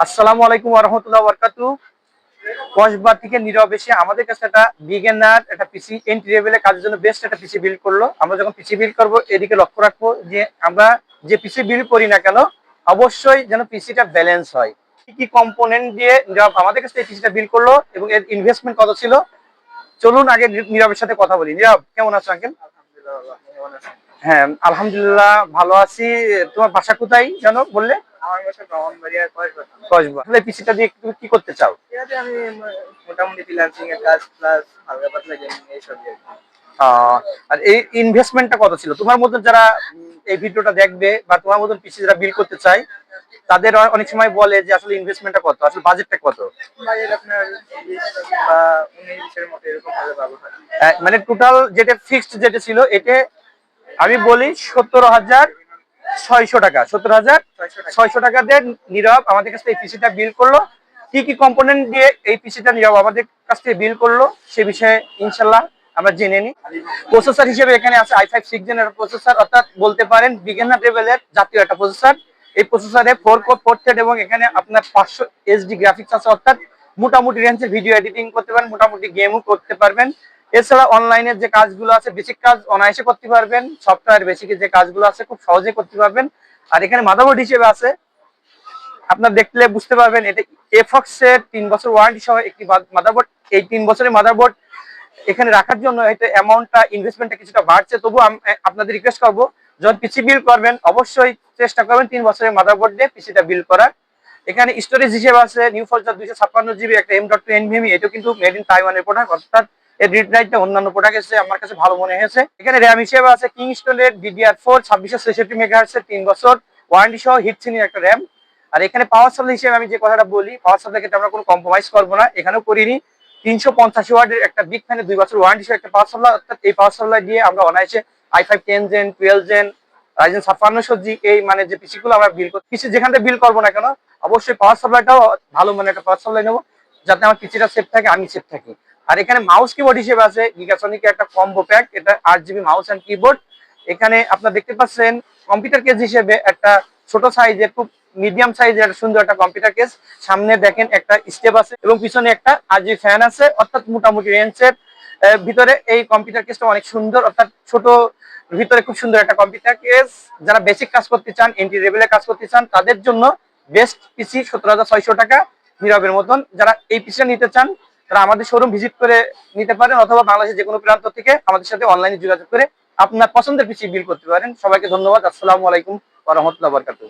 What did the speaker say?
আসসালামু আলাইকুম ওয়া রাহমাতুল্লাহি ওয়া বারাকাতুহু। কসবা থেকে নীরব এসে আমাদের কাছে একটা বিগিনার একটা পিসি এন্ট্রি লেভেলের কাজের জন্য বেস্ট একটা পিসি বিল্ড করলো। আমরা যখন পিসি বিল্ড করব এদিকে লক্ষ্য রাখবো যে আমরা যে পিসি বিল্ড করি না কেন অবশ্যই যেন পিসিটা ব্যালেন্স হয়। কি কি কম্পোনেন্ট দিয়ে নীরব আমাদের কাছে এই পিসিটা বিল্ড করলো এবং এর ইনভেস্টমেন্ট কত ছিল, চলুন আগে নীরবের সাথে কথা বলি। নীরব, কেমন আছো আঙ্কেল? আলহামদুলিল্লাহ, আপনি কেমন আছেন? হ্যাঁ, আলহামদুলিল্লাহ ভালো আছি। তোমার বাসা কোথায় জানো বললে? আমার বাসা ব্রাহ্মণবাড়িয়ার কসবা। কসবা। তাহলে পিসিটা দিয়ে তুমি কি করতে চাও? এটাতে আমি মোটামুটি ফ্রিল্যান্সিং এর কাজ প্লাস হালকা পাতলা গেমিং এইসব দিয়ে আর এই ইনভেস্টমেন্টটা কত ছিল? তোমার মতন যারা এই ভিডিওটা দেখবে বা তোমার মতন পিসি যারা বিল করতে চায় তাদের অনেক সময় বলে যে আসলে ইনভেস্টমেন্টটা কত, আসলে বাজেটটা কত? বাজেট আপনার 20 বা 19 এর মতো এরকম ভাবে পাবো। মানে টোটাল যেটা ফিক্সড যেটা ছিল এটা আমি বলি 17,600 টাকা। 17,600 টাকা দিয়ে নীরব আমাদের কাছ থেকে এই পিসিটা বিল করলো। কি কি কম্পোনেন্ট দিয়ে এই পিসিটা নীরব আমাদের কাছ থেকে বিল করলো সে বিষয়ে ইনশাল্লাহ আমরা জেনে নিই। প্রসেসর হিসেবে এখানে আছে i5 6 জেনের প্রসেসর, অর্থাৎ বলতে পারেন বিগিনার লেভেলের জাতীয় একটা প্রসেসর। এই প্রসেসরে 4 কোর 4 থ্রেড এবং এখানে আপনার 500 এইচডি গ্রাফিক্স আছে, অর্থাৎ মোটামুটি রেঞ্জের ভিডিও এডিটিং করতে পারেন, মোটামুটি গেমও করতে পারবেন। এছাড়া অনলাইনের যে কাজগুলো আছে বেসিক কাজ অনায়াসে করতে পারবেন, সফটওয়্যার বেসিকের যে কাজগুলো আছে খুব সহজে করতে পারবেন। আর এখানে মাদারবোর্ড হিসেবে আছে, আপনার দেখলে বুঝতে পারবেন এটা এফক্স এর 3 বছর ওয়ারেন্টি সহ একটি মাদারবোর্ড। এই 3 বছরের মাদারবোর্ড এখানে রাখার জন্য হয়তো অ্যামাউন্টটা ইনভেস্টমেন্টটা কিছুটা বাড়ছে, তবু আপনাদের রিকোয়েস্ট করবো যখন পিসি বিল করবেন অবশ্যই চেষ্টা করবেন 3 বছরের মাদারবোর্ড দিয়ে পিসিটা বিল করার। এখানে স্টোরেজ হিসেবে আছে নিউ ফলচার 256 জিবি একটা M.2 NVMe, এটা কিন্তু মেড ইন তাইওয়ানের প্রোডাক্ট, অর্থাৎ এর রিড রাইটটা অন্যান্য প্রোডাক্ট এসে আমার কাছে ভালো মনে হয়েছে। এখানে র্যাম হিসেবে আছে কিংস্টোনের DDR4 2666 মেগাহার্টস 3 বছর ওয়ারেন্টি সহ হিটসিনের একটা র্যাম। আর এখানে পাওয়ার সাপ্লাই হিসেবে আমি যে কথাটা বলি, পাওয়ার সাপ্লাই ক্ষেত্রে আমরা কোনো কম্প্রোমাইজ করবো না, এখানেও করিনি। 385 ওয়াটের একটা বিগ ফ্যানে 2 বছর ওয়ারেন্টি সহ একটা পাওয়ার সাপ্লাই, অর্থাৎ এই পাওয়ার সাপ্লাই দিয়ে আমরা অনায়াসে i5 10 gen 12 gen Ryzen 5600G এই মানে যে পিসি গুলো আমরা বিল করি, পিসি যেখান থেকে বিল করবো না কেন অবশ্যই পাওয়ার সাপ্লাইটাও ভালো মানে একটা পাওয়ার সাপ্লাই নেবো, যাতে আমার পিসিটা সেফ থাকে, আমি সেফ থাকি। আর এখানে মাউস কিবোর্ড হিসেবে আছে গিগাসনিকের একটা কম্বো প্যাক, এটা 8 জিবি মাউস এন্ড কিবোর্ড। এখানে আপনারা দেখতে পাচ্ছেন কম্পিউটার কেস হিসেবে একটা ছোট সাইজের খুব মিডিয়াম সাইজের একটা সুন্দর একটা কম্পিউটার কেস। সামনে দেখেন একটা স্টেপ আছে এবং পিছনে একটা 8 জিবি ফ্যান আছে, অর্থাৎ মোটামুটি রেঞ্জের ভিতরে এই কম্পিউটার কেসটা অনেক সুন্দর, অর্থাৎ ছোট ভিতরে খুব সুন্দর একটা কম্পিউটার কেস। যারা বেসিক কাজ করতে চান, এন্ট্রি লেভেলের কাজ করতে চান তাদের জন্য বেস্ট পিসি 17,600 টাকা নীরবের মতন। যারা এই পিসিটা নিতে চান তারা আমাদের শোরুম ভিজিট করে নিতে পারেন, অথবা বাংলাদেশের যে কোনো প্রান্ত থেকে আমাদের সাথে অনলাইনে যোগাযোগ করে আপনার পছন্দের পিসি বিল করতে পারেন। সবাইকে ধন্যবাদ। আসসালামু আলাইকুম ওয়া রাহমাতুল্লাহি ওয়া বারাকাতুহু।